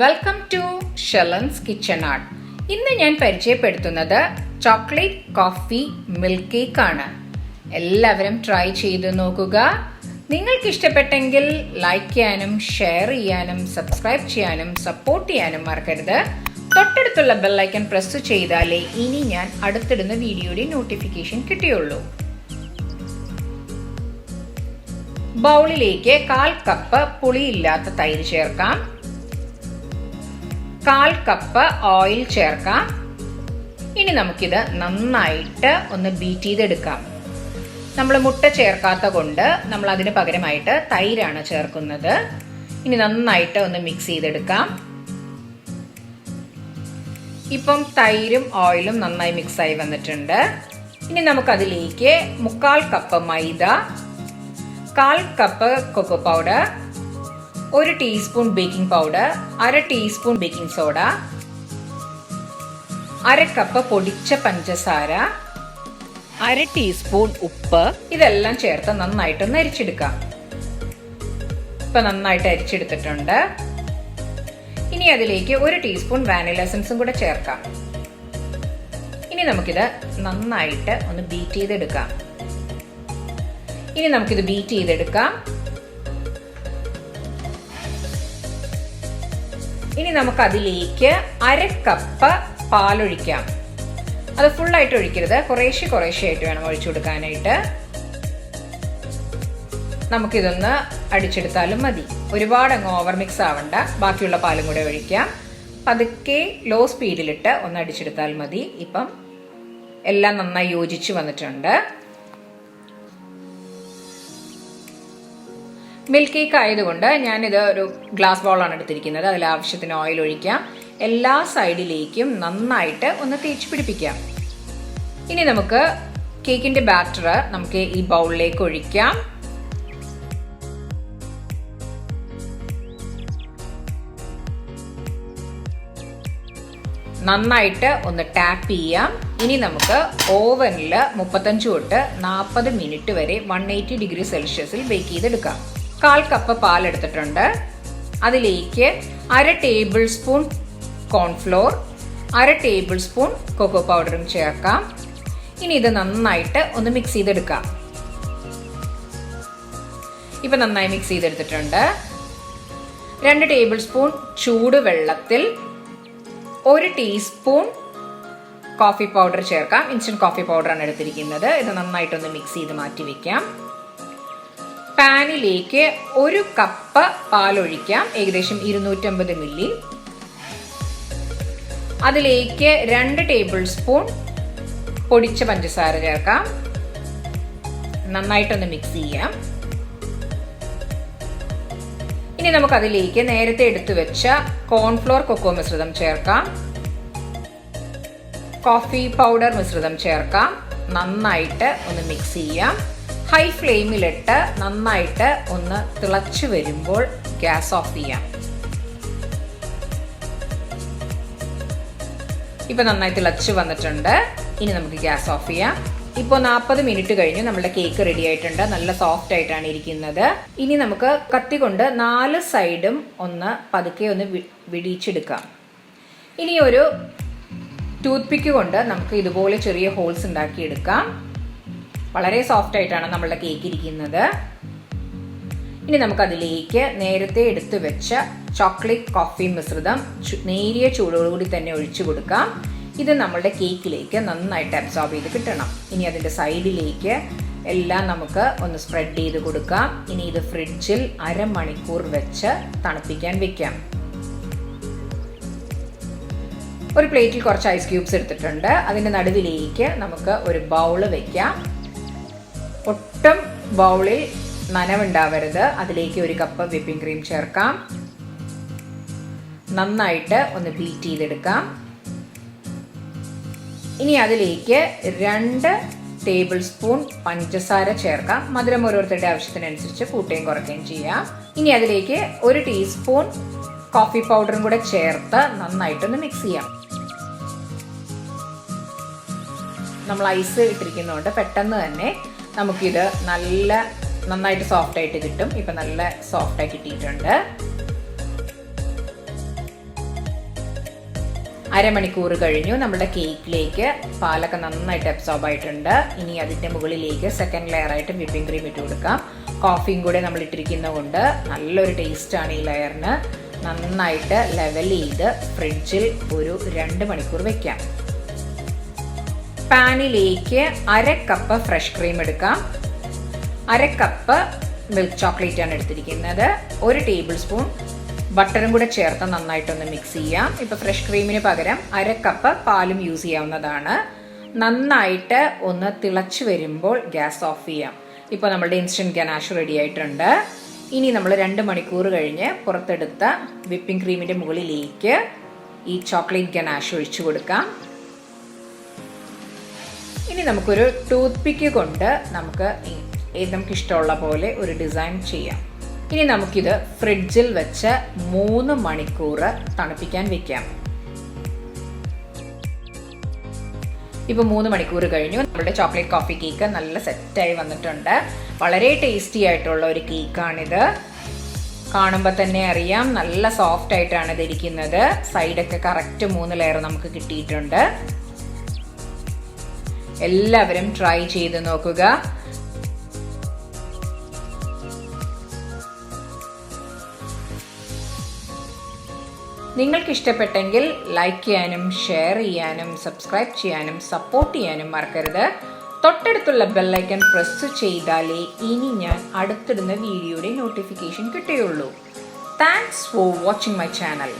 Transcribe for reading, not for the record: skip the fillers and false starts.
Welcome to Shelen's kitchen art. ഇന്ന് ഞാൻ പരിചയപ്പെടുത്തുന്നത് ചോക്ലേറ്റ് കോഫി മിൽക്ക് കേക്ക് ആണ്. എല്ലാവരും ട്രൈ ചെയ്ത് നോക്കുക. നിങ്ങൾക്ക് ഇഷ്ടപ്പെട്ടെങ്കിൽ ലൈക്ക് ചെയ്യാനും ഷെയർ ചെയ്യാനും സബ്സ്ക്രൈബ് ചെയ്യാനും സപ്പോർട്ട് ചെയ്യാനും മറക്കരുത്. തൊട്ടടുത്തുള്ള ബെല്ലൈക്കൺ പ്രസ് ചെയ്താലേ ഇനി ഞാൻ അടുത്തിടുന്ന വീഡിയോയുടെ നോട്ടിഫിക്കേഷൻ കിട്ടുകയുള്ളൂ. ബൗളിലേക്ക് 1/4 കപ്പ് പുളിയില്ലാത്ത തൈര് ചേർക്കാം. 1/4 കപ്പ് ഓയിൽ ചേർക്കാം. ഇനി നമുക്കിത് നന്നായിട്ട് ഒന്ന് ബീറ്റ് ചെയ്തെടുക്കാം. നമ്മൾ മുട്ട ചേർക്കാത്ത കൊണ്ട് നമ്മൾ അതിന് പകരമായിട്ട് തൈരാണ് ചേർക്കുന്നത്. ഇനി നന്നായിട്ട് ഒന്ന് മിക്സ് ചെയ്തെടുക്കാം. ഇപ്പം തൈരും ഓയിലും നന്നായി മിക്സായി വന്നിട്ടുണ്ട്. ഇനി നമുക്കതിലേക്ക് 1/4 cup maida, 1/4 cup cocoa powder, 1 teaspoon baking powder, 1/2 teaspoon baking soda, 1/2 cup പൊടിച്ച പഞ്ചസാര, 1/2 ടീസ്പൂൺ ഉപ്പ്, ഇതെല്ലാം ചേർത്ത് നന്നായിട്ടൊന്ന് അരിച്ചെടുക്കാം. ഇപ്പൊ നന്നായിട്ട് അരിച്ചെടുത്തിട്ടുണ്ട്. ഇനി അതിലേക്ക് 1 ടീസ്പൂൺ വാനില എസൻസും കൂടെ ചേർക്കാം. ഇനി നമുക്കിത് നന്നായിട്ട് ഒന്ന് ബീറ്റ് ചെയ്തെടുക്കാം. ഇനി നമുക്കിത് ബീറ്റ് ചെയ്തെടുക്കാം. ഇനി നമുക്ക് അതിലേക്ക് 1/2 കപ്പ് പാലൊഴിക്കാം. അത് ഫുള്ളായിട്ട് ഒഴിക്കരുത്, കുറേശ്ശെ ആയിട്ട് വേണം ഒഴിച്ചു കൊടുക്കാനായിട്ട്. നമുക്കിതൊന്ന് അടിച്ചെടുത്താലും മതി. ഒരുപാട് അങ്ങ് ഓവർ മിക്സ് ആവണ്ട. ബാക്കിയുള്ള പാലും കൂടെ ഒഴിക്കാം. പതുക്കെ ലോ സ്പീഡിലിട്ട് ഒന്ന് അടിച്ചെടുത്താൽ മതി. ഇപ്പം എല്ലാം നന്നായി യോജിച്ച് വന്നിട്ടുണ്ട്. മിൽക്ക് കേക്ക് ആയതുകൊണ്ട് ഞാനിത് ഒരു ഗ്ലാസ് ബൗളാണ് എടുത്തിരിക്കുന്നത്. അതിൽ ആവശ്യത്തിന് ഓയിൽ ഒഴിക്കാം. എല്ലാ സൈഡിലേക്കും നന്നായിട്ട് ഒന്ന് തേച്ച് പിടിപ്പിക്കാം. ഇനി നമുക്ക് കേക്കിന്റെ ബാറ്റർ നമുക്ക് ഈ ബൗളിലേക്ക് ഒഴിക്കാം. നന്നായിട്ട് ഒന്ന് ടാപ്പ് ചെയ്യാം. ഇനി നമുക്ക് ഓവനിൽ 35 തൊട്ട് 40 മിനിറ്റ് വരെ 180 ഡിഗ്രി സെൽഷ്യസിൽ ബേക്ക് ചെയ്തെടുക്കാം. 1/4 കപ്പ് പാൽ എടുത്തിട്ടുണ്ട്. അതിലേക്ക് 1/2 tablespoon cornflour, 1/2 tablespoon cocoa പൗഡറും ചേർക്കാം. ഇനി ഇത് നന്നായിട്ട് ഒന്ന് മിക്സ് ചെയ്തെടുക്കാം. ഇപ്പൊ നന്നായി മിക്സ് ചെയ്തെടുത്തിട്ടുണ്ട്. 2 ടേബിൾ സ്പൂൺ ചൂടുവെള്ളത്തിൽ 1 ടീസ്പൂൺ കോഫി പൗഡർ ചേർക്കാം. ഇൻസ്റ്റന്റ് കോഫി പൗഡറാണ് എടുത്തിരിക്കുന്നത്. ഇത് നന്നായിട്ടൊന്ന് മിക്സ് ചെയ്ത് മാറ്റി വെക്കാം. പാനിലേക്ക് 1 കപ്പ് പാലൊഴിക്കാം, ഏകദേശം 250 മില്ലി. അതിലേക്ക് 2 ടേബിൾ സ്പൂൺ പൊടിച്ച പഞ്ചസാര ചേർക്കാം. നന്നായിട്ടൊന്ന് മിക്സ് ചെയ്യാം. ഇനി നമുക്ക് അതിലേക്ക് നേരത്തെ എടുത്തു വെച്ച കോൺഫ്ലോർ കൊക്കോ മിശ്രിതം ചേർക്കാം. കോഫി പൗഡർ മിശ്രിതം ചേർക്കാം. നന്നായിട്ട് ഒന്ന് മിക്സ് ചെയ്യാം. ഹൈ ഫ്ലെയിമിലിട്ട് നന്നായിട്ട് ഒന്ന് തിളച്ചു വരുമ്പോൾ ഗ്യാസ് ഓഫ് ചെയ്യാം. ഇപ്പൊ നന്നായി തിളച്ചു വന്നിട്ടുണ്ട്. ഇനി നമുക്ക് ഗ്യാസ് ഓഫ് ചെയ്യാം. ഇപ്പോൾ 40 മിനിറ്റ് കഴിഞ്ഞ് നമ്മുടെ കേക്ക് റെഡി ആയിട്ടുണ്ട്. നല്ല സോഫ്റ്റ് ആയിട്ടാണ് ഇരിക്കുന്നത്. ഇനി നമുക്ക് കത്തി കൊണ്ട് 4 സൈഡും ഒന്ന് പതുക്കെ ഒന്ന് വിടിച്ചെടുക്കാം. ഇനി ഒരു ടൂത്ത് പിക്ക് കൊണ്ട് നമുക്ക് ഇതുപോലെ ചെറിയ ഹോൾസ് ഉണ്ടാക്കിയെടുക്കാം. വളരെ സോഫ്റ്റ് ആയിട്ടാണ് നമ്മളുടെ കേക്ക് ഇരിക്കുന്നത്. ഇനി നമുക്കതിലേക്ക് നേരത്തെ എടുത്തു വെച്ച ചോക്ലേറ്റ് കോഫി മിശ്രിതം നേരിയ ചൂടോടുകൂടി തന്നെ ഒഴിച്ചു കൊടുക്കാം. ഇത് നമ്മളുടെ കേക്കിലേക്ക് നന്നായിട്ട് അബ്സോർബ് ചെയ്ത് കിട്ടണം. ഇനി അതിൻ്റെ സൈഡിലേക്ക് എല്ലാം നമുക്ക് ഒന്ന് സ്പ്രെഡ് ചെയ്ത് കൊടുക്കാം. ഇനി ഇത് ഫ്രിഡ്ജിൽ 1/2 മണിക്കൂർ വെച്ച് തണുപ്പിക്കാൻ വെക്കാം. ഒരു പ്ലേറ്റിൽ കുറച്ച് ഐസ് ക്യൂബ്സ് എടുത്തിട്ടുണ്ട്. അതിൻ്റെ നടുവിലേക്ക് നമുക്ക് ഒരു ബൗള് വെക്കാം. ഒട്ടും ബൗളിൽ നനവുണ്ടാവരുത്. അതിലേക്ക് 1 കപ്പ് വിപ്പിംഗ് ക്രീം ചേർക്കാം. നന്നായിട്ട് ഒന്ന് ബീറ്റ് ചെയ്തെടുക്കാം. ഇനി അതിലേക്ക് 2 ടേബിൾ സ്പൂൺ പഞ്ചസാര ചേർക്കാം. മധുരം ഓരോരുത്തരുടെ ആവശ്യത്തിനനുസരിച്ച് കൂട്ടുകയും കുറയ്ക്കുകയും ചെയ്യാം. ഇനി അതിലേക്ക് 1 ടീസ്പൂൺ കോഫി പൗഡറും കൂടെ ചേർത്ത് നന്നായിട്ടൊന്ന് മിക്സ് ചെയ്യാം. നമ്മൾ ഐസ് ഇട്ടിരിക്കുന്നതുകൊണ്ട് പെട്ടെന്ന് തന്നെ നമുക്കിത് നന്നായിട്ട് സോഫ്റ്റ് ആയിട്ട് കിട്ടും. ഇപ്പം നല്ല സോഫ്റ്റ് ആയി കിട്ടിയിട്ടുണ്ട്. അരമണിക്കൂർ കഴിഞ്ഞു. നമ്മുടെ കേക്കിലേക്ക് പാലൊക്കെ നന്നായിട്ട് അബ്സോർബ് ആയിട്ടുണ്ട്. ഇനി അതിൻ്റെ മുകളിലേക്ക് സെക്കൻഡ് ലെയർ ആയിട്ട് വിപ്പിംഗ് ക്രീം ഇട്ട് കൊടുക്കാം. കോഫിയും കൂടെ നമ്മൾ ഇട്ടിരിക്കുന്നത് കൊണ്ട് നല്ലൊരു ടേസ്റ്റാണ് ഈ ലെയറിന്. നന്നായിട്ട് ലെവൽ ചെയ്ത് ഫ്രിഡ്ജിൽ ഒരു 2 മണിക്കൂർ വെക്കാം. പാനിലേക്ക് 1/2 കപ്പ് ഫ്രഷ് ക്രീം എടുക്കാം. 1/2 കപ്പ് മിൽക്ക് ചോക്ലേറ്റ് ആണ് എടുത്തിരിക്കുന്നത്. 1 ടേബിൾ സ്പൂൺ ബട്ടറും കൂടെ ചേർത്ത് നന്നായിട്ടൊന്ന് മിക്സ് ചെയ്യാം. ഇപ്പോൾ ഫ്രഷ് ക്രീമിന് പകരം 1/2 കപ്പ് പാലും യൂസ് ചെയ്യാവുന്നതാണ്. നന്നായിട്ട് ഒന്ന് തിളച്ച് വരുമ്പോൾ ഗ്യാസ് ഓഫ് ചെയ്യാം. ഇപ്പോൾ നമ്മുടെ ഇൻസ്റ്റൻറ്റ് ഗനാഷ് റെഡി ആയിട്ടുണ്ട്. ഇനി നമ്മൾ 2 മണിക്കൂർ കഴിഞ്ഞ് പുറത്തെടുത്ത വിപ്പിംഗ് ക്രീമിൻ്റെ മുകളിലേക്ക് ഈ ചോക്ലേറ്റ് ഗനാഷ് ഒഴിച്ചു കൊടുക്കാം. ഇനി നമുക്കൊരു ടൂത്ത് പിക്ക് കൊണ്ട് നമുക്ക് ഇഷ്ടമുള്ള പോലെ ഒരു ഡിസൈൻ ചെയ്യാം. ഇനി നമുക്കിത് ഫ്രിഡ്ജിൽ വെച്ച് 3 മണിക്കൂർ തണുപ്പിക്കാൻ വെക്കാം. ഇപ്പോൾ 3 മണിക്കൂർ കഴിഞ്ഞു. നമ്മുടെ ചോക്ലേറ്റ് കോഫി കേക്ക് നല്ല സെറ്റായി വന്നിട്ടുണ്ട്. വളരെ ടേസ്റ്റി ആയിട്ടുള്ള ഒരു കേക്കാണിത്. കാണുമ്പോൾ തന്നെ അറിയാം നല്ല സോഫ്റ്റ് ആയിട്ടാണ് ഇതിരിക്കുന്നത്. സൈഡൊക്കെ കറക്റ്റ് 3 ലെയർ നമുക്ക് കിട്ടിയിട്ടുണ്ട്. എല്ലാവരും ട്രൈ ചെയ്ത് നോക്കുക. നിങ്ങൾക്ക് ഇഷ്ടപ്പെട്ടെങ്കിൽ ലൈക്ക് ചെയ്യാനും ഷെയർ ചെയ്യാനും സബ്സ്ക്രൈബ് ചെയ്യാനും സപ്പോർട്ട് ചെയ്യാനും മറക്കരുത്. തൊട്ടടുത്തുള്ള ബെല്ലൈക്കൺ പ്രസ് ചെയ്താലേ ഇനി ഞാൻ അടുത്തിടുന്ന വീഡിയോയുടെ നോട്ടിഫിക്കേഷൻ കിട്ടുകയുള്ളൂ. Thanks for watching my channel.